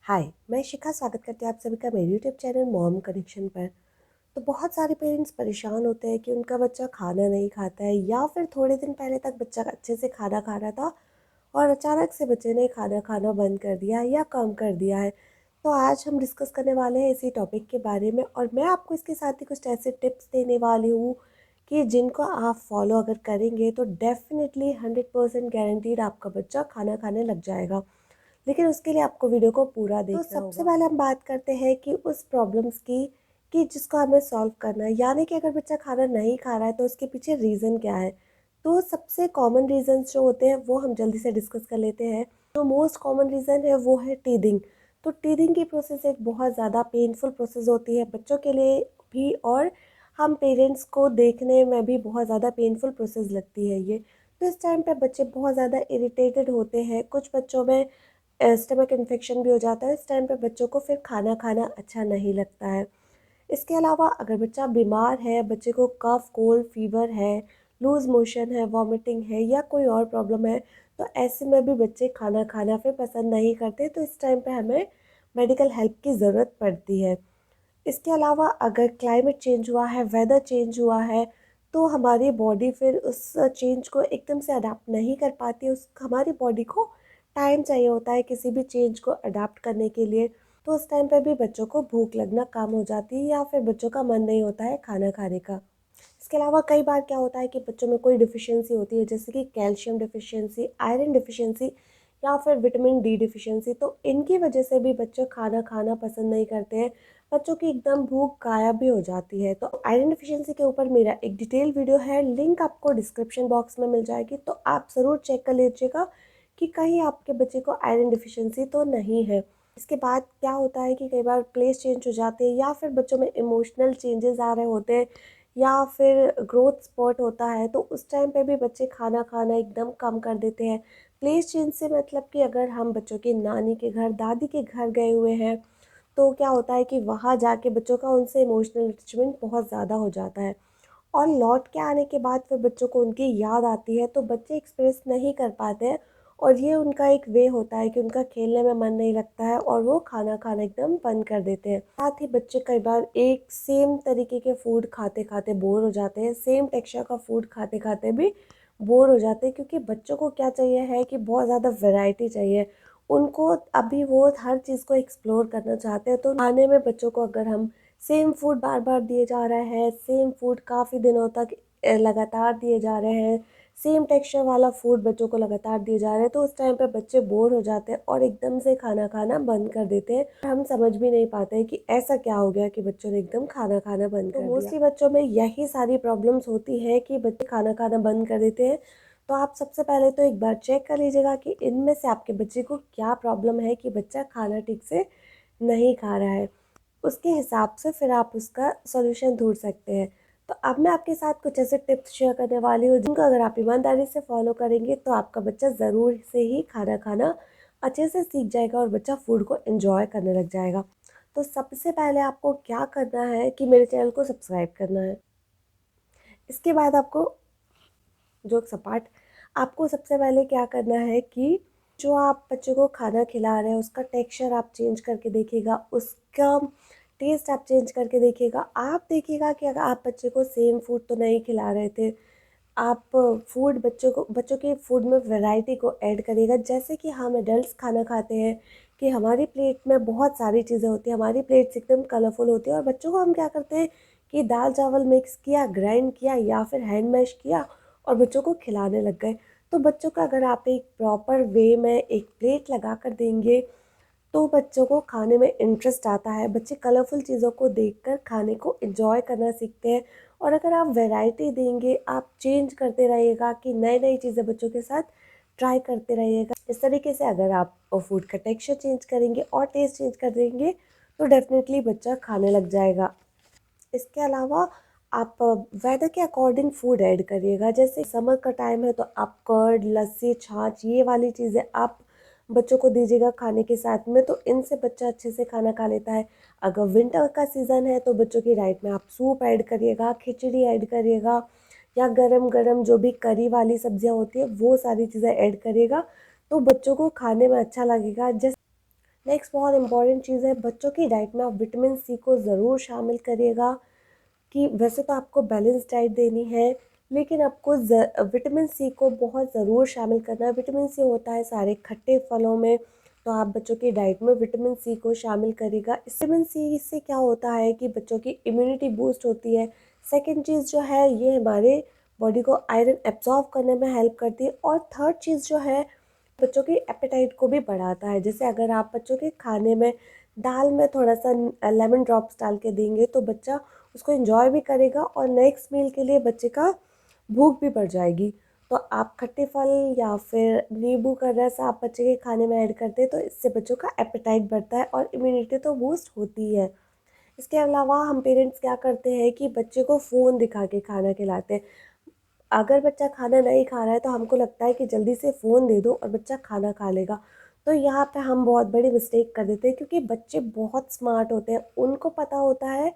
हाय, मैं शिखा स्वागत करती हूँ आप सभी का मेरे यूट्यूब चैनल मॉम कनेक्शन पर। तो बहुत सारे पेरेंट्स परेशान होते हैं कि उनका बच्चा खाना नहीं खाता है या फिर थोड़े दिन पहले तक बच्चा अच्छे से खाना खा रहा था और अचानक से बच्चे ने खाना खाना बंद कर दिया है या कम कर दिया है। तो आज हम डिस्कस करने वाले हैं इसी टॉपिक के बारे में और मैं आपको इसके साथ ही कुछ ऐसे टिप्स देने वाली हूँ कि जिनको आप फॉलो अगर करेंगे तो डेफिनेटली 100% गारंटीड आपका बच्चा खाना खाने लग जाएगा। लेकिन उसके लिए आपको वीडियो को पूरा देखना होगा। तो सबसे पहले हम बात करते हैं कि उस प्रॉब्लम्स की कि जिसको हमें सॉल्व करना है, यानी कि अगर बच्चा खाना नहीं खा रहा है तो उसके पीछे रीज़न क्या है। तो सबसे कॉमन रीज़न्स जो होते हैं वो हम जल्दी से डिस्कस कर लेते हैं। तो मोस्ट कॉमन रीज़न है वो है टीदिंग। तो टीदिंग की प्रोसेस एक बहुत ज़्यादा पेनफुल प्रोसेस होती है बच्चों के लिए भी, और हम पेरेंट्स को देखने में भी बहुत ज़्यादा पेनफुल प्रोसेस लगती है ये। तो इस टाइम पे बच्चे बहुत ज़्यादा इरिटेटेड होते हैं, कुछ बच्चों में स्टमक इन्फेक्शन भी हो जाता है। इस टाइम पे बच्चों को फिर खाना खाना अच्छा नहीं लगता है। इसके अलावा अगर बच्चा बीमार है, बच्चे को कफ कोल्ड फीवर है, लूज़ मोशन है, वॉमिटिंग है या कोई और प्रॉब्लम है, तो ऐसे में भी बच्चे खाना खाना फिर पसंद नहीं करते। तो इस टाइम पे हमें मेडिकल हेल्प की ज़रूरत पड़ती है। इसके अलावा अगर क्लाइमेट चेंज हुआ है, वेदर चेंज हुआ है, तो हमारी बॉडी फिर उस चेंज को एकदम से अडाप्ट नहीं कर पाती। उस हमारी बॉडी को टाइम चाहिए होता है किसी भी चेंज को अडाप्ट करने के लिए। तो उस टाइम पे भी बच्चों को भूख लगना कम हो जाती है या फिर बच्चों का मन नहीं होता है खाना खाने का। इसके अलावा कई बार क्या होता है कि बच्चों में कोई डिफ़िशियंसी होती है, जैसे कि कैल्शियम डिफ़िशियंसी, आयरन डिफ़िशियंसी या फिर विटामिन डी डिफ़िशियंसी। तो इनकी वजह से भी बच्चे खाना खाना पसंद नहीं करते हैं। बच्चों की एकदम भूख गायब भी हो जाती है। तो आयरन डिफ़िशियंसी के ऊपर मेरा एक डिटेल वीडियो है, लिंक आपको डिस्क्रिप्शन बॉक्स में मिल जाएगी। तो आप ज़रूर चेक कर लीजिएगा कि कहीं आपके बच्चे को आयरन डिफ़िशियंसी तो नहीं है। इसके बाद क्या होता है कि कई बार प्लेस चेंज हो जाते हैं या फिर बच्चों में इमोशनल चेंजेस आ रहे होते हैं या फिर ग्रोथ स्पॉट होता है, तो उस टाइम पे भी बच्चे खाना खाना एकदम कम कर देते हैं। प्लेस चेंज से मतलब कि अगर हम बच्चों की नानी के घर, दादी के घर गए हुए हैं, तो क्या होता है कि वहाँ जाके बच्चों का उनसे इमोशनल अटैचमेंट बहुत ज़्यादा हो जाता है और लौट के आने के बाद फिर बच्चों को उनकी याद आती है, तो बच्चे एक्सप्रेस नहीं कर पाते हैं और ये उनका एक वे होता है कि उनका खेलने में मन नहीं लगता है और वो खाना खाना एकदम बंद कर देते हैं। साथ ही बच्चे कई बार एक सेम तरीके के फूड खाते खाते बोर हो जाते हैं, सेम टेक्सचर का फूड खाते खाते भी बोर हो जाते हैं, क्योंकि बच्चों को क्या चाहिए है कि बहुत ज़्यादा वैरायटी चाहिए उनको। अभी वो हर चीज़ को एक्सप्लोर करना चाहते हैं। तो खाने में बच्चों को अगर हम सेम फूड बार बार दिए जा रहा है, सेम फूड काफ़ी दिनों तक लगातार दिए जा रहे हैं, सेम टेक्सचर वाला फूड बच्चों को लगातार दिए जा रहे हैं, तो उस टाइम पे बच्चे बोर हो जाते हैं और एकदम से खाना खाना बंद कर देते हैं। हम समझ भी नहीं पाते हैं कि ऐसा क्या हो गया कि बच्चों ने एकदम खाना खाना बंद कर दिया। मोस्टली बच्चों में यही सारी प्रॉब्लम्स होती है कि बच्चे खाना खाना बंद कर देते हैं। तो आप सबसे पहले तो एक बार चेक कर लीजिएगा कि इनमें से आपके बच्चे को क्या प्रॉब्लम है कि बच्चा खाना ठीक से नहीं खा रहा है। उसके हिसाब से फिर आप उसका सॉल्यूशन ढूँढ सकते हैं। तो अब मैं आपके साथ कुछ ऐसे टिप्स शेयर करने वाली हूँ जिनको अगर आप ईमानदारी से फॉलो करेंगे तो आपका बच्चा ज़रूर से ही खाना खाना अच्छे से सीख जाएगा और बच्चा फूड को एंजॉय करने लग जाएगा। तो सबसे पहले आपको क्या करना है कि मेरे चैनल को सब्सक्राइब करना है। इसके बाद आपको जोक सपाट, आपको सबसे पहले क्या करना है कि जो आप बच्चे को खाना खिला रहे हैं उसका टेक्सचर आप चेंज करके देखिएगा, उसका टेस्ट आप चेंज करके देखिएगा। आप देखिएगा कि अगर आप बच्चे को सेम फूड तो नहीं खिला रहे थे, आप फूड बच्चों के फूड में वैरायटी को ऐड करिएगा। जैसे कि हम एडल्ट्स खाना खाते हैं कि हमारी प्लेट में बहुत सारी चीज़ें होती हैं, हमारी प्लेट्स एकदम कलरफुल होती है और बच्चों को हम क्या करते हैं कि दाल चावल मिक्स किया, ग्राइंड किया या फिर हैंड मैश किया और बच्चों को खिलाने लग गए। तो बच्चों को अगर आप एक प्रॉपर वे में एक प्लेट लगा कर देंगे तो बच्चों को खाने में इंटरेस्ट आता है। बच्चे कलरफुल चीज़ों को देखकर खाने को एंजॉय करना सीखते हैं। और अगर आप वैरायटी देंगे, आप चेंज करते रहिएगा कि नई-नई चीज़ें बच्चों के साथ ट्राई करते रहिएगा। इस तरीके से अगर आप फूड का टेक्सचर चेंज करेंगे और टेस्ट चेंज कर देंगे तो डेफ़िनेटली बच्चा खाने लग जाएगा। इसके अलावा आप वेदर के अकॉर्डिंग फूड ऐड करिएगा। जैसे समर का टाइम है तो आप कर्ड, लस्सी, छाछ ये वाली चीज़ें आप बच्चों को दीजिएगा खाने के साथ में, तो इनसे बच्चा अच्छे से खाना खा लेता है। अगर विंटर का सीज़न है तो बच्चों की डाइट में आप सूप ऐड करिएगा, खिचड़ी ऐड करिएगा या गरम-गरम जो भी करी वाली सब्जियां होती है वो सारी चीज़ें ऐड करिएगा, तो बच्चों को खाने में अच्छा लगेगा। नेक्स्ट बहुत इंपॉर्टेंट चीज़ है, बच्चों की डाइट में आप विटामिन सी को ज़रूर शामिल करिएगा। कि वैसे तो आपको बैलेंस डाइट देनी है, लेकिन आपको विटामिन सी को बहुत ज़रूर शामिल करना है। विटामिन सी होता है सारे खट्टे फलों में, तो आप बच्चों की डाइट में विटामिन सी को शामिल करिएगा। विटामिन सी से क्या होता है कि बच्चों की इम्यूनिटी बूस्ट होती है। सेकंड चीज़ जो है, ये हमारे बॉडी को आयरन एब्जॉर्ब करने में हेल्प करती है। और थर्ड चीज़ जो है, बच्चों की एपेटाइट को भी बढ़ाता है। जैसे अगर आप बच्चों के खाने में दाल में थोड़ा सा लेमन ड्रॉप्स डाल के देंगे तो बच्चा उसको एंजॉय भी करेगा और नेक्स्ट मील के लिए बच्चे का भूख भी बढ़ जाएगी। तो आप खट्टे फल या फिर नींबू का रस आप बच्चे के खाने में ऐड करते हैं तो इससे बच्चों का एपेटाइट बढ़ता है और इम्यूनिटी तो बूस्ट होती है। इसके अलावा हम पेरेंट्स क्या करते हैं कि बच्चे को फ़ोन दिखा के खाना खिलाते हैं। अगर बच्चा खाना नहीं खा रहा है तो हमको लगता है कि जल्दी से फ़ोन दे दो और बच्चा खाना खा लेगा। तो यहाँ पे हम बहुत बड़ी मिस्टेक कर देते हैं, क्योंकि बच्चे बहुत स्मार्ट होते हैं। उनको पता होता है,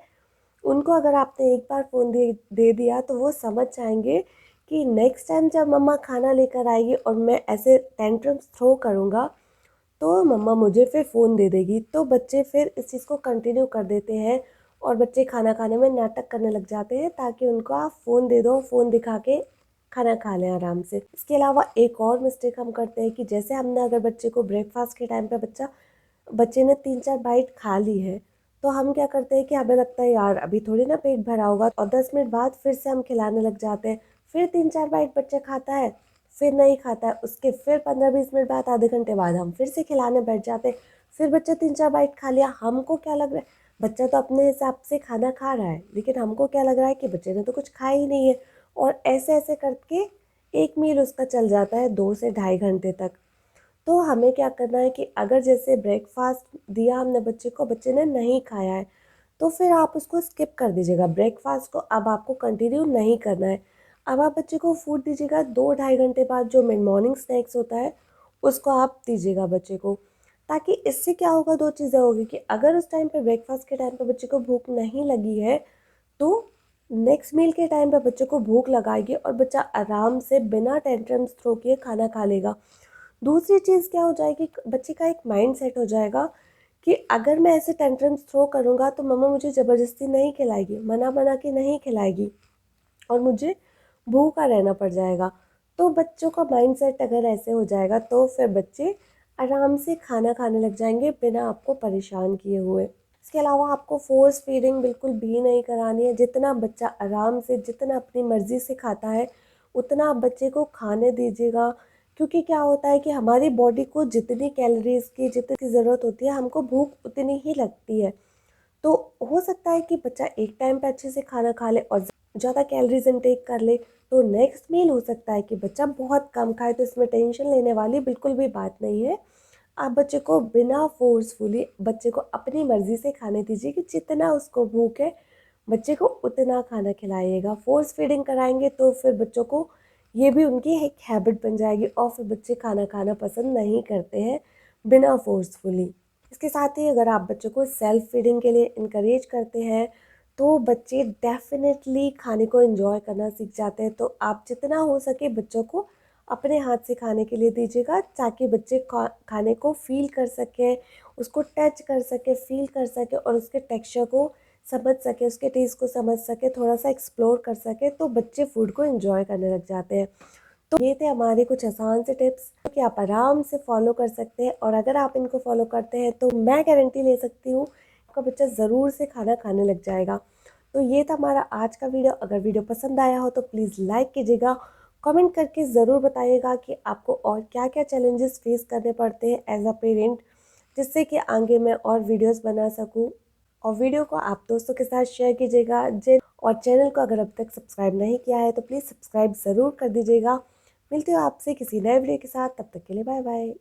उनको अगर आपने एक बार फ़ोन दे दिया तो वो समझ जाएँगे कि नेक्स्ट टाइम जब मम्मा खाना लेकर आएगी और मैं ऐसे टेंट्रम्स थ्रो करूँगा तो मम्मा मुझे फिर फ़ोन दे देगी। तो बच्चे फिर इस चीज़ को कंटिन्यू कर देते हैं और बच्चे खाना खाने में नाटक करने लग जाते हैं, ताकि उनको आप फ़ोन दे दो, फ़ोन दिखा के खाना खा लें आराम से। इसके अलावा एक और मिस्टेक हम करते हैं कि जैसे हमने अगर बच्चे को ब्रेकफ़ास्ट के टाइम पे बच्चे ने 3-4 बाइट खा ली है, तो हम क्या करते हैं कि हमें लगता है यार अभी थोड़ी ना पेट भरा होगा, और 10 मिनट बाद फिर से हम खिलाने लग जाते हैं। फिर 3-4 बाइट बच्चा खाता है, फिर नहीं खाता है, उसके फिर 15-20 मिनट बाद, आधे घंटे बाद हम फिर से खिलाने बैठ जाते हैं। फिर बच्चा 3-4 बाइट खा लिया, हमको क्या लग रहा है, बच्चा तो अपने हिसाब से खाना खा रहा है, लेकिन हमको क्या लग रहा है कि बच्चे ने तो कुछ खाया ही नहीं है। और ऐसे-ऐसे करके एक मील उसका चल जाता है 2 से ढाई घंटे तक। तो हमें क्या करना है कि अगर जैसे ब्रेकफ़ास्ट दिया हमने बच्चे को, बच्चे ने नहीं खाया है, तो फिर आप उसको स्किप कर दीजिएगा। ब्रेकफ़ास्ट को अब आपको कंटिन्यू नहीं करना है। अब आप बच्चे को फूड दीजिएगा 2 ढाई घंटे बाद, जो मिड मॉर्निंग स्नैक्स होता है, उसको आप दीजिएगा बच्चे को। ताकि इससे क्या होगा, 2 चीज़ें होगी कि अगर उस टाइम पे ब्रेकफ़ास्ट के टाइम पे बच्चे को भूख नहीं लगी है, तो नेक्स्ट मील के टाइम पे बच्चे को भूख लगाएगी और बच्चा आराम से बिना टेंट्रम्स थ्रो किए खाना खा लेगा। दूसरी चीज़ क्या हो जाएगी, बच्चे का एक माइंड सेट हो जाएगा कि अगर मैं ऐसे टेंट्रम्स थ्रो करूँगा तो मम्मा मुझे ज़बरदस्ती नहीं खिलाएगी, मना-मना के नहीं खिलाएगी और मुझे भूखा रहना पड़ जाएगा। तो बच्चों का माइंड सेट अगर ऐसे हो जाएगा तो फिर बच्चे आराम से खाना खाने लग जाएंगे बिना आपको परेशान किए हुए। इसके अलावा आपको फ़ोर्स फीडिंग बिल्कुल भी नहीं करानी है। जितना बच्चा आराम से, जितना अपनी मर्ज़ी से खाता है, उतना आप बच्चे को खाने दीजिएगा। क्योंकि क्या होता है कि हमारी बॉडी को जितनी कैलोरीज़ की जितनी ज़रूरत होती है, हमको भूख उतनी ही लगती है। तो हो सकता है कि बच्चा एक टाइम पे अच्छे से खाना खा ले और ज़्यादा कैलोरीज इनटेक कर ले, तो नेक्स्ट मील हो सकता है कि बच्चा बहुत कम खाए। तो इसमें टेंशन लेने वाली बिल्कुल भी बात नहीं है। आप बच्चे को बिना फोर्सफुली, बच्चे को अपनी मर्ज़ी से खाने दीजिए कि जितना उसको भूख है बच्चे को उतना खाना खिलाइएगा। फ़ोर्स फीडिंग कराएंगे तो फिर बच्चों को ये भी उनकी एक हैबिट बन जाएगी और फिर बच्चे खाना खाना पसंद नहीं करते हैं बिना फोर्सफुली। इसके साथ ही अगर आप बच्चों को सेल्फ फीडिंग के लिए इनकरेज करते हैं तो बच्चे डेफिनेटली खाने को एंजॉय करना सीख जाते हैं। तो आप जितना हो सके बच्चों को अपने हाथ से खाने के लिए दीजिएगा, ताकि बच्चे खाने को फ़ील कर सकें, उसको टच कर सकें, फ़ील कर सकें और उसके टेक्सचर को समझ सकें, उसके टेस्ट को समझ सकें, थोड़ा-सा एक्सप्लोर कर सकें, तो बच्चे फूड को एन्जॉय करने लग जाते हैं। तो ये थे हमारे कुछ आसान से टिप्स कि आप आराम से फॉलो कर सकते हैं, और अगर आप इनको फॉलो करते हैं तो मैं गारंटी ले सकती हूँ आपका बच्चा ज़रूर से खाना खाने लग जाएगा। तो ये था हमारा आज का वीडियो। अगर वीडियो पसंद आया हो तो प्लीज़ लाइक कीजिएगा, कमेंट करके ज़रूर बताइएगा कि आपको और क्या-क्या चैलेंजेस फेस करने पड़ते हैं एज़ अ पेरेंट, जिससे कि आगे मैं और वीडियोज़ बना सकूँ। और वीडियो को आप दोस्तों के साथ शेयर कीजिएगा। और चैनल को अगर अब तक सब्सक्राइब नहीं किया है तो प्लीज़ सब्सक्राइब ज़रूर कर दीजिएगा। मिलती हूँ आपसे किसी नए वीडियो के साथ, तब तक के लिए बाय बाय।